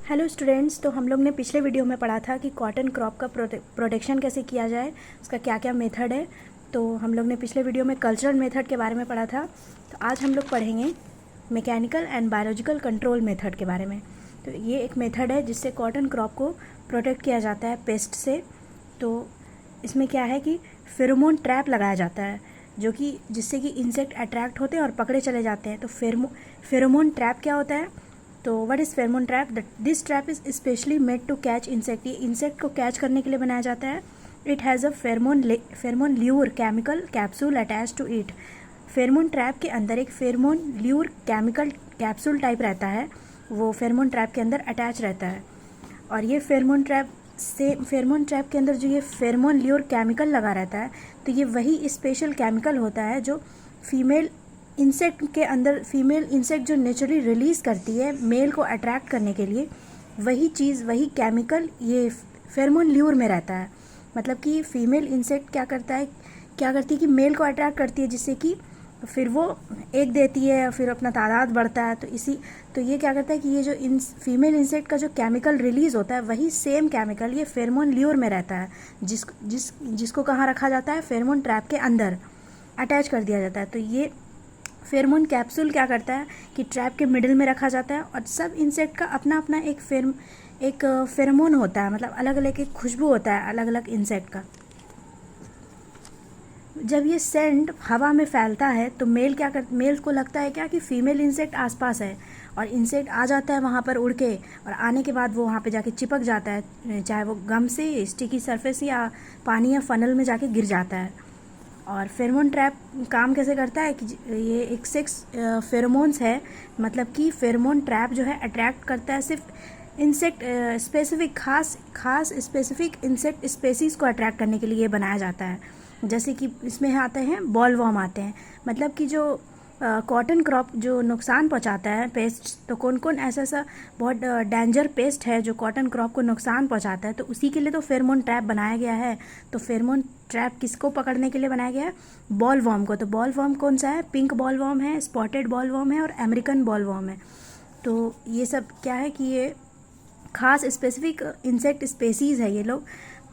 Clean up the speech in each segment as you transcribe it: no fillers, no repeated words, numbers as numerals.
Hello students, तो हम लोग ने पिछले वीडियो में पढ़ा था कि कॉटन क्रॉप का प्रोटेक्शन कैसे किया जाए, उसका क्या क्या मेथड है। तो हम लोग ने पिछले वीडियो में कल्चरल मेथड के बारे में पढ़ा था। तो आज हम लोग पढ़ेंगे mechanical and biological control method के बारे में। तो ये एक मेथड है जिससे कॉटन क्रॉप को प्रोटेक्ट किया जाता है पेस्ट से। तो इसमें क्या है कि फेरोमोन ट्रैप लगाया जाता है जो कि जिससे कि इंसेक्ट अट्रैक्ट होते हैं और पकड़े चले जाते हैं। तो फेरोमोन ट्रैप क्या होता है? तो what is pheromone trap? This trap is specially made to catch insect. ये इंसेक्ट को कैच करने के लिए बनाया जाता है। It has a pheromone lure chemical capsule attach to it. Pheromone trap के अंदर एक pheromone lure chemical capsule type रहता है, वो फेरोमोन ट्रैप के अंदर अटैच रहता है। और ये फेरोमोन ट्रैप के अंदर जो ये फेरोमोन ल्यूर केमिकल लगा रहता है, तो ये वही स्पेशल केमिकल होता है जो फीमेल इंसेक्ट जो नेचुरली रिलीज़ करती है मेल को अट्रैक्ट करने के लिए, वही केमिकल ये फेरोमोन ल्यूर में रहता है। मतलब कि फीमेल इंसेक्ट क्या करती है कि मेल को अट्रैक्ट करती है, जिससे कि फिर वो एग देती है, फिर अपना तादाद बढ़ता है। तो ये क्या करता है कि ये जो फीमेल इंसेक्ट का जो केमिकल रिलीज़ होता है, वही सेम केमिकल ये फेरोमोन ल्यूर में रहता है, जिसको कहाँ रखा जाता है? फेरोमोन ट्रैप के अंदर अटैच कर दिया जाता है। तो ये फेरोमोन कैप्सूल क्या करता है कि ट्रैप के मिडिल में रखा जाता है, और सब इंसेक्ट का अपना अपना एक फेरोमोन होता है, मतलब अलग अलग एक खुशबू होता है अलग अलग इंसेक्ट का। जब ये सेंट हवा में फैलता है तो मेल को लगता है क्या कि फीमेल इंसेक्ट आसपास है, और इंसेक्ट आ जाता है वहाँ पर उड़ के, और आने के बाद वो वहाँ पे जाके चिपक जाता है, चाहे वो गम से, स्टिकी सरफेस या पानी या फनल में जाके गिर जाता है। और फेरोमोन ट्रैप काम कैसे करता है कि ये एक सेक्स फेरोमोन्स है, मतलब कि फेरोमोन ट्रैप जो है अट्रैक्ट करता है सिर्फ इंसेक्ट स्पेसिफिक खास स्पेसिफिक इंसेक्ट स्पेसीज़ को अट्रैक्ट करने के लिए ये बनाया जाता है। जैसे कि इसमें आते हैं बॉलवॉर्म आते हैं, मतलब कि जो कॉटन क्रॉप जो नुकसान पहुंचाता है पेस्ट, तो कौन कौन ऐसा बहुत डेंजर पेस्ट है जो कॉटन क्रॉप को नुकसान पहुंचाता है, तो उसी के लिए तो फेरोमोन ट्रैप बनाया गया है। तो फेरोमोन ट्रैप किसको पकड़ने के लिए बनाया गया है? बॉलवॉर्म को। तो बॉलवॉर्म कौन सा है? पिंक बॉलवॉर्म है, स्पॉटेड बॉलवॉर्म है और अमेरिकन बॉलवॉर्म है। तो ये सब क्या है कि ये खास स्पेसिफिक इंसेक्ट स्पेसीज़ है ये लोग।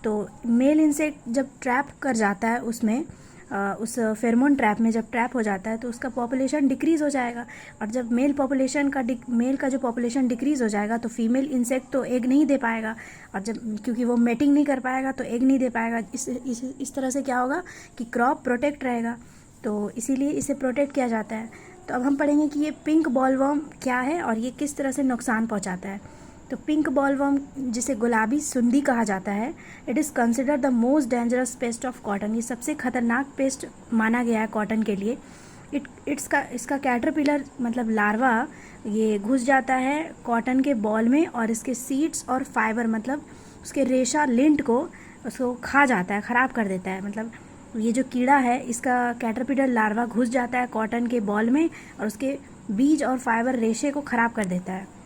तो मेल इंसेक्ट जब ट्रैप कर जाता है उसमें उस फेरोमोन ट्रैप में जब ट्रैप हो जाता है तो उसका पॉपुलेशन डिक्रीज़ हो जाएगा, और जब मेल का जो पॉपुलेशन डिक्रीज़ हो जाएगा तो फीमेल इंसेक्ट तो एग नहीं दे पाएगा, और जब क्योंकि वो मेटिंग नहीं कर पाएगा तो एग नहीं दे पाएगा। इस तरह से क्या होगा कि क्रॉप प्रोटेक्ट रहेगा, तो इसीलिए इसे प्रोटेक्ट किया जाता है। तो अब हम पढ़ेंगे कि ये पिंक बॉलवर्म क्या है और ये किस तरह से नुकसान पहुंचाता है। तो पिंक बॉलवर्म, जिसे गुलाबी सुंडी कहा जाता है, it is considered the most dangerous paste of cotton. ये सबसे खतरनाक पेस्ट माना गया है कॉटन के लिए। इसका कैटरपिलर मतलब लार्वा ये घुस जाता है कॉटन के बॉल में, और इसके सीड्स और फाइबर मतलब उसके रेशा लिंट को उसको खा जाता है, ख़राब कर देता है। मतलब ये जो कीड़ा है इसका कैटरपिलर लार्वा घुस जाता है कॉटन के बॉल में और उसके बीज और फाइबर रेशे को ख़राब कर देता है।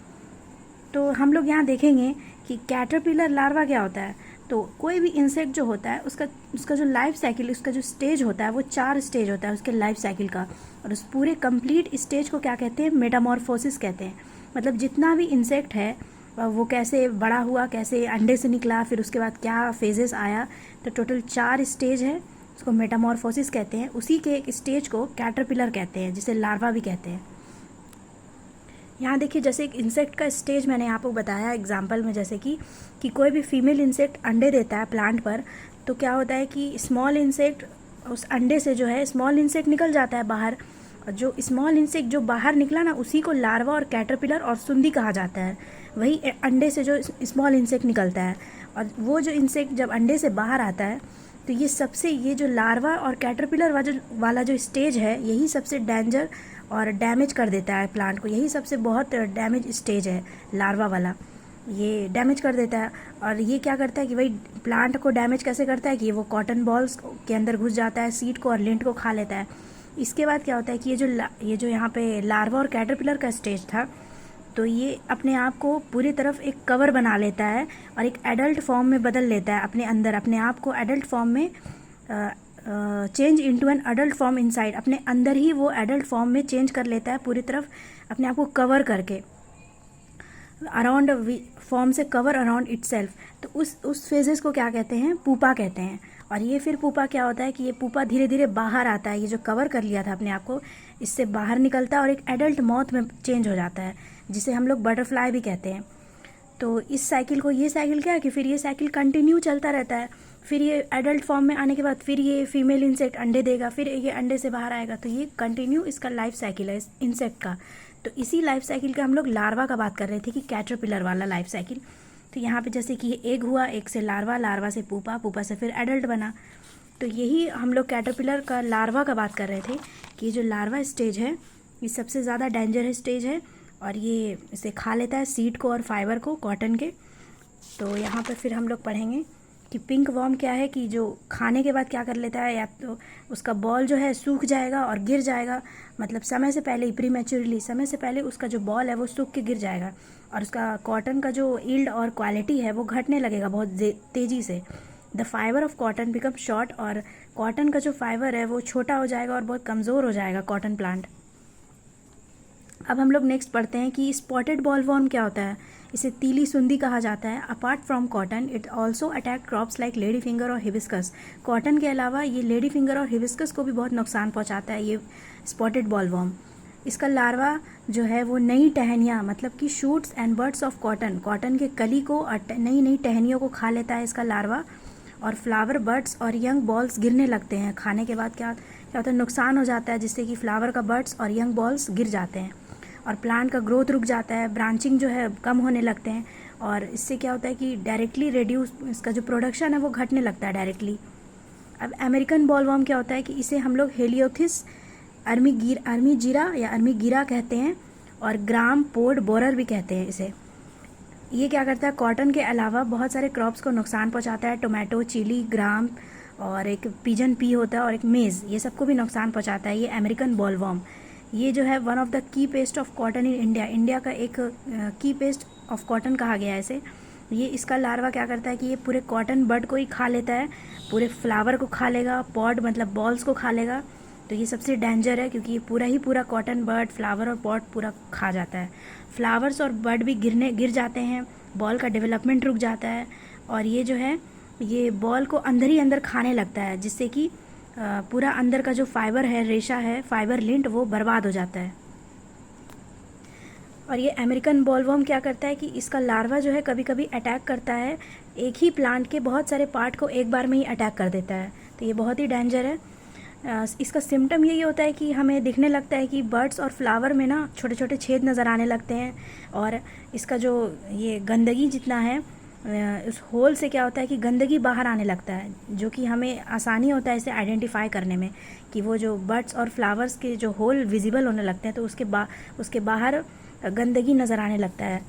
तो हम लोग यहाँ देखेंगे कि कैटरपिलर लार्वा क्या होता है। तो कोई भी इंसेक्ट जो होता है उसका जो लाइफ साइकिल, उसका जो स्टेज होता है वो 4 स्टेज होता है उसके लाइफ साइकिल का, और उस पूरे कंप्लीट स्टेज को क्या कहते हैं? मेटामॉर्फोसिस कहते हैं। मतलब जितना भी इंसेक्ट है वो कैसे बड़ा हुआ, कैसे अंडे से निकला, फिर उसके बाद क्या फेजेस आया, तो टोटल 4 स्टेज है, उसको मेटामॉर्फोसिस कहते हैं। उसी के एक स्टेज को कैटरपिलर कहते हैं, जिसे लार्वा भी कहते हैं। यहाँ देखिए, जैसे एक इंसेक्ट का स्टेज मैंने आपको बताया एग्जांपल में, जैसे कि कोई भी फीमेल इंसेक्ट अंडे देता है प्लांट पर, तो क्या होता है कि स्मॉल इंसेक्ट उस अंडे से जो है स्मॉल इंसेक्ट निकल जाता है बाहर, और जो स्मॉल इंसेक्ट जो बाहर निकला ना, उसी को लार्वा और कैटरपिलर और सुंडी कहा जाता है। वही अंडे से जो स्मॉल इंसेक्ट निकलता है, और वो जो इंसेक्ट जब अंडे से बाहर आता है, तो ये जो लार्वा और कैटरपिलर वाला जो स्टेज है, यही सबसे डेंजर और डैमेज कर देता है प्लांट को। यही सबसे बहुत डैमेज स्टेज है लार्वा वाला, ये डैमेज कर देता है। और ये क्या करता है कि भाई प्लांट को डैमेज कैसे करता है कि वो कॉटन बॉल्स के अंदर घुस जाता है, सीड को और लिंट को खा लेता है। इसके बाद क्या होता है कि ये जो यहाँ पे लार्वा और कैटरपिलर का स्टेज था, तो ये अपने आप को पूरी तरफ एक कवर बना लेता है और एक एडल्ट फॉर्म में बदल लेता है अपने अंदर, अपने आप को एडल्ट फॉर्म में change into an adult form inside. अपने अंदर ही वो एडल्ट फॉर्म में चेंज कर लेता है पूरी तरफ, अपने आप को कवर करके। अराउंड फॉर्म से कवर अराउंड इटसेल्फ। तो उस फेजेस को क्या कहते हैं, पूपा कहते हैं। और ये फिर पूपा क्या होता है कि ये पूपा धीरे धीरे बाहर आता है, ये जो कवर कर लिया था अपने आप को, इससे बाहर निकलता है और एक एडल्ट मॉथ में चेंज हो जाता है, जिसे हम लोग बटरफ्लाई भी कहते हैं। तो इस साइकिल को, ये साइकिल क्या है कि फिर ये साइकिल कंटिन्यू चलता रहता है। फिर ये एडल्ट फॉर्म में आने के बाद फिर ये फीमेल इंसेक्ट अंडे देगा, फिर ये अंडे से बाहर आएगा। तो ये कंटिन्यू इसका लाइफ साइकिल है इस इंसेक्ट का। तो इसी लाइफ साइकिल का हम लोग लार्वा का बात कर रहे थे कि कैटरपिलर वाला लाइफ साइकिल। तो यहाँ पे जैसे कि ये एग हुआ, एग से लार्वा, लार्वा से पूपा, पूपा से फिर एडल्ट बना। तो यही हम लोग कैटरपिलर का लार्वा का बात कर रहे थे कि जो लार्वा स्टेज है ये सबसे ज़्यादा डेंजरस स्टेज है, और ये इसे खा लेता है सीड को और फाइबर को कॉटन के। तो यहाँ पर फिर हम लोग पढ़ेंगे कि पिंक वॉर्म क्या है, कि जो खाने के बाद क्या कर लेता है, या तो उसका बॉल जो है सूख जाएगा और गिर जाएगा, मतलब समय से पहले ही, प्रीमेच्योरली, समय से पहले उसका जो बॉल है वो सूख के गिर जाएगा, और उसका कॉटन का जो यील्ड और क्वालिटी है वो घटने लगेगा बहुत तेज़ी से। The fibre of cotton become short, और कॉटन का जो फाइबर है वो छोटा हो जाएगा और बहुत कमज़ोर हो जाएगा कॉटन प्लांट। अब हम लोग नेक्स्ट पढ़ते हैं कि स्पॉटेड बॉलवॉर्म क्या होता है। इसे तीली सुंदी कहा जाता है। Apart from cotton it also attack crops like lady finger और हिबिस्कस। कॉटन के अलावा ये लेडी फिंगर और हिबिस्कस को भी बहुत नुकसान पहुंचाता है ये स्पॉटेड बॉलवॉर्म। इसका लार्वा जो है वो नई टहनियाँ, मतलब कि shoots and birds of cotton, cotton के कली को और नई नई टहनियों को खा लेता है इसका लार्वा। और फ्लावर बर्ड्स और यंग बॉल्स गिरने लगते हैं। खाने के बाद क्या क्या होता है, नुकसान हो जाता है, जिससे कि फ्लावर का बर्ड्स और यंग बॉल्स गिर जाते हैं, और प्लांट का ग्रोथ रुक जाता है, ब्रांचिंग जो है कम होने लगते हैं, और इससे क्या होता है कि डायरेक्टली रेड्यूस, इसका जो प्रोडक्शन है वो घटने लगता है डायरेक्टली। अब अमेरिकन बॉलवॉर्म क्या होता है कि इसे हम लोग हेलियोथिस अर्मीजीरा या अर्मीगिरा कहते हैं, और ग्राम पोड बोरर भी कहते हैं इसे। ये क्या करता है, कॉटन के अलावा बहुत सारे क्रॉप्स को नुकसान पहुंचाता है। टोमेटो, चिली, ग्राम, और एक पिजन पी होता है, और एक मेज़, ये सबको भी नुकसान पहुंचाता है ये अमेरिकन बॉलवॉर्म। ये जो है one of the key paste of cotton in India, India का एक की पेस्ट ऑफ कॉटन कहा गया है इसे। ये इसका लार्वा क्या करता है कि ये पूरे कॉटन बड को ही खा लेता है, पूरे फ्लावर को खा लेगा, पॉड मतलब बॉल्स को खा लेगा। तो ये सबसे डेंजर है, क्योंकि ये पूरा कॉटन बड, फ्लावर और पॉड पूरा खा जाता है। फ्लावर्स और बड भी गिर जाते हैं, बॉल का डेवलपमेंट रुक जाता है, और ये जो है ये बॉल को अंदर ही अंदर खाने लगता है, जिससे कि पूरा अंदर का जो फाइबर है, रेशा है, फाइबर लिंट, वो बर्बाद हो जाता है। और ये अमेरिकन बॉलवॉर्म क्या करता है कि इसका लार्वा जो है कभी कभी अटैक करता है, एक ही प्लांट के बहुत सारे पार्ट को एक बार में ही अटैक कर देता है। तो ये बहुत ही डेंजर है। इसका सिम्टम यही होता है कि हमें दिखने लगता है कि बर्ड्स और फ्लावर में ना छोटे छोटे छेद नज़र आने लगते हैं, और इसका जो ये गंदगी जितना है, उस होल से क्या होता है कि गंदगी बाहर आने लगता है, जो कि हमें आसानी होता है इसे आइडेंटिफाई करने में, कि वो जो बर्ड्स और फ्लावर्स के जो होल विजिबल होने लगते हैं, तो उसके बाहर गंदगी नज़र आने लगता है,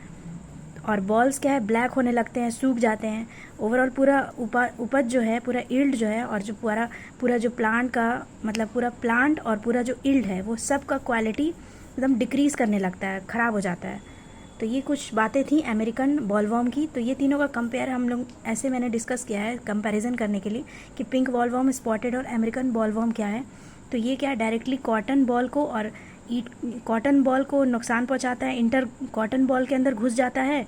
और बॉल्स क्या है ब्लैक होने लगते हैं, सूख जाते हैं। ओवरऑल पूरा उपज जो है, पूरा ईल्ड जो है, और जो पूरा जो प्लांट का मतलब पूरा प्लांट और पूरा जो ईल्ड है, वो सब का क्वालिटी एकदम डिक्रीज़ करने लगता है, ख़राब हो जाता है। तो ये कुछ बातें थी अमेरिकन बॉलवॉर्म की। तो ये तीनों का कंपेयर हम लोग ऐसे मैंने डिस्कस किया है कंपैरिजन करने के लिए कि पिंक बॉलवॉर्म, स्पॉटेड और अमेरिकन बॉलवॉर्म क्या है। तो ये क्या है, डायरेक्टली कॉटन बॉल को और कॉटन बॉल को नुकसान पहुंचाता है, इंटर कॉटन बॉल के अंदर घुस जाता है,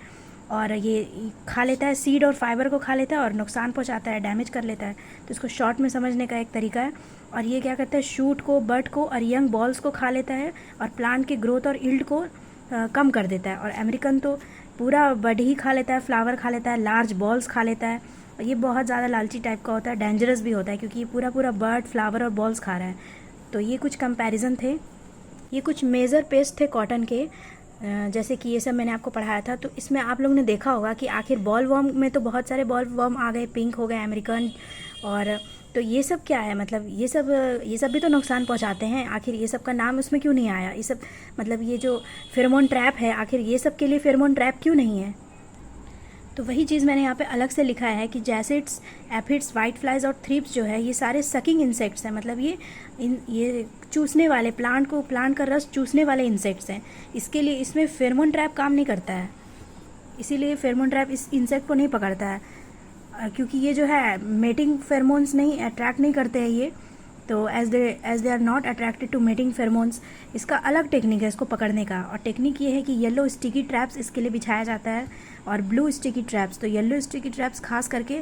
और ये खा लेता है, सीड और फाइबर को खा लेता है और नुकसान पहुंचाता है, डैमेज कर लेता है। तो इसको शॉर्ट में समझने का एक तरीका है। और ये क्या करता है, शूट को, बड को और यंग बॉल्स को खा लेता है, और प्लांट के ग्रोथ और ईल्ड को कम कर देता है। और अमेरिकन तो पूरा बड ही खा लेता है, फ्लावर खा लेता है, लार्ज बॉल्स खा लेता है, और ये बहुत ज़्यादा लालची टाइप का होता है, डेंजरस भी होता है, क्योंकि ये पूरा बर्ड, फ्लावर और बॉल्स खा रहा है। तो ये कुछ कंपैरिजन थे, ये कुछ मेजर पेस्ट थे कॉटन के, जैसे कि ये सब मैंने आपको पढ़ाया था। तो इसमें आप लोगों ने देखा होगा कि आखिर बॉल वर्म में तो बहुत सारे बॉल वर्म आ गए, पिंक हो गए, अमेरिकन, और तो ये सब क्या है, मतलब ये सब भी तो नुकसान पहुंचाते हैं। आखिर ये सब का नाम उसमें क्यों नहीं आया, ये सब मतलब ये जो फेरोमोन ट्रैप है, आखिर ये सब के लिए फेरोमोन ट्रैप क्यों नहीं है। तो वही चीज़ मैंने यहाँ पे अलग से लिखा है कि जैसिड्स, एफिड्स, वाइट फ्लाइज और थ्रिप्स जो है, ये सारे सकिंग इंसेक्ट्स हैं, मतलब ये चूसने वाले, प्लांट का रस चूसने वाले इंसेक्ट्स हैं। इसके लिए इसमें फेरोमोन ट्रैप काम नहीं करता है, इसीलिए फेरोमोन ट्रैप इस इंसेक्ट को नहीं पकड़ता है, क्योंकि ये जो है मेटिंग फेरोमोन्स नहीं अट्रैक्ट नहीं करते हैं ये। तो as they are not attracted to mating pheromones, इसका अलग टेक्निक है इसको पकड़ने का। और टेक्निक ये है कि येलो स्टिकी ट्रैप्स इसके लिए बिछाया जाता है और ब्लू स्टिकी ट्रैप्स। तो येलो स्टिकी ट्रैप्स खास करके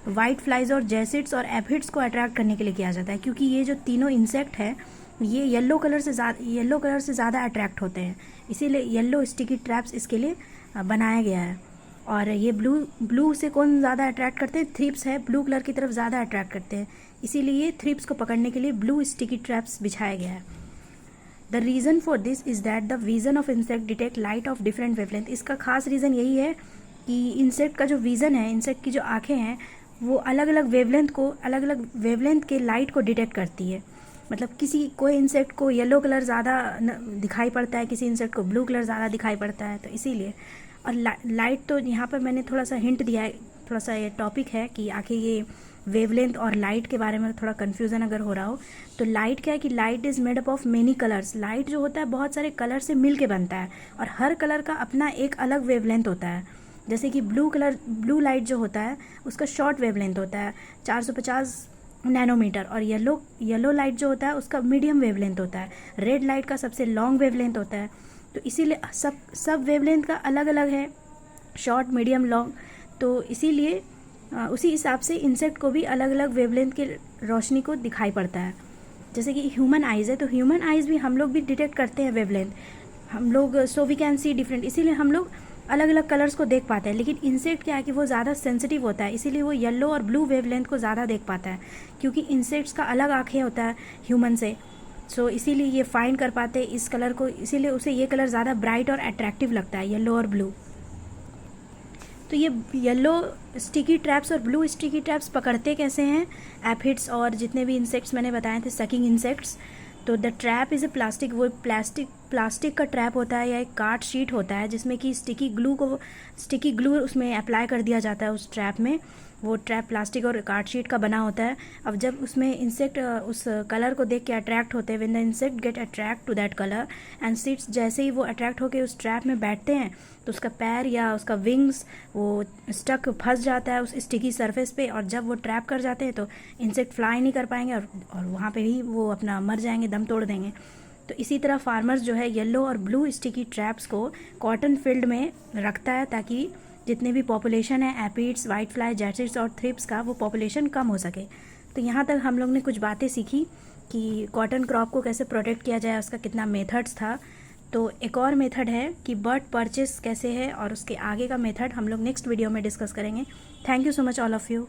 वाइट फ्लाइज और जैसिड्स और एफिड्स को अट्रैक्ट करने के लिए किया जाता है, क्योंकि ये जो तीनों इंसेक्ट हैं ये येलो कलर से ज़्यादा अट्रैक्ट होते हैं, इसीलिए येलो स्टिकी ट्रैप्स इसके लिए बनाया गया है। और ये ब्लू से कौन ज़्यादा अट्रैक्ट करते हैं, थ्रिप्स है, ब्लू कलर की तरफ ज़्यादा अट्रैक्ट करते हैं, इसीलिए थ्रिप्स को पकड़ने के लिए ब्लू स्टिकी ट्रैप्स बिछाया गया है। The reason for this is that the vision of insect detect light of different wavelength. इसका खास रीज़न यही है कि इंसेक्ट का जो विज़न है, इंसेक्ट की जो आँखें हैं वो अलग अलग वेवलेंथ के लाइट को डिटेक्ट करती है। मतलब कोई इंसेक्ट को येलो कलर ज़्यादा दिखाई पड़ता है, किसी इंसेक्ट को ब्लू कलर ज़्यादा दिखाई पड़ता है, तो इसीलिए। और लाइट तो यहाँ पर मैंने थोड़ा सा हिंट दिया है, थोड़ा सा ये टॉपिक है कि आखिर ये वेवलेंथ और लाइट के बारे में थोड़ा कन्फ्यूज़न अगर हो रहा हो तो लाइट क्या है कि light is made up of many colours. Light जो होता है बहुत सारे कलर से मिल के बनता है और हर कलर का अपना एक अलग वेवलेंथ होता है। जैसे कि ब्लू लाइट जो होता है उसका शॉर्ट वेवलेंथ होता है 450 नैनोमीटर, और येलो लाइट जो होता है उसका मीडियम वेवलेंथ होता है। रेड लाइट का सबसे लॉन्ग वेवलेंथ होता है। तो इसीलिए सब वेवलेंथ का अलग अलग है, शॉर्ट, मीडियम, लॉन्ग। तो इसीलिए उसी हिसाब से इंसेक्ट को भी अलग अलग वेवलेंथ की रोशनी को दिखाई पड़ता है। जैसे कि ह्यूमन आइज़ है, तो ह्यूमन आइज़ भी हम लोग भी डिटेक्ट करते हैं वेवलेंथ, हम लोग, so we can see different, इसीलिए हम लोग अलग अलग कलर्स को देख पाते हैं। लेकिन इंसेक्ट क्या है कि वो ज़्यादा सेंसिटिव होता है, इसीलिए वो येलो और ब्लू वेवलेंथ को ज़्यादा देख पाता है, क्योंकि इंसेक्ट्स का अलग आँखें होता है ह्यूमन से। सो इसीलिए ये फाइंड कर पाते हैं इस कलर को, इसीलिए उसे ये कलर ज़्यादा ब्राइट और अट्रैक्टिव लगता है, येलो और ब्लू। तो ये येलो स्टिकी ट्रैप्स और ब्लू स्टिकी ट्रैप्स पकड़ते कैसे हैं एफिड्स और जितने भी इंसेक्ट्स मैंने बताए थे, सकिंग इंसेक्ट्स। तो the trap is a plastic, वो प्लास्टिक का ट्रैप होता है या एक कार्ड शीट होता है जिसमें कि स्टिकी ग्लू उसमें अप्लाई कर दिया जाता है उस ट्रैप में। वो ट्रैप प्लास्टिक और कार्ड शीट का बना होता है। अब जब उसमें इंसेक्ट उस कलर को देख के अट्रैक्ट होते हैं, when the insect get attract to that colour and sits, जैसे ही वो अट्रैक्ट होकर उस ट्रैप में बैठते हैं तो उसका पैर या उसका विंग्स वो स्टक फंस जाता है उस स्टिकी सरफेस पे, और जब वो ट्रैप कर जाते हैं तो इंसेक्ट फ्लाई नहीं कर पाएंगे और वहाँ पे ही वो अपना मर जाएंगे, दम तोड़ देंगे। तो इसी तरह फार्मर्स जो है येलो और ब्लू स्टिकी ट्रैप्स को कॉटन फील्ड में रखता है ताकि जितने भी पॉपुलेशन है एपिड्स, वाइट फ्लाई, जैसिड्स और थ्रिप्स का, वो पॉपुलेशन कम हो सके। तो यहाँ तक हम लोग ने कुछ बातें सीखी कि कॉटन क्रॉप को कैसे प्रोटेक्ट किया जाए, उसका कितना मेथड्स था। तो एक और मेथड है कि बर्ड परचेस कैसे है, और उसके आगे का मेथड हम लोग नेक्स्ट वीडियो में डिस्कस करेंगे। Thank you so much all of you.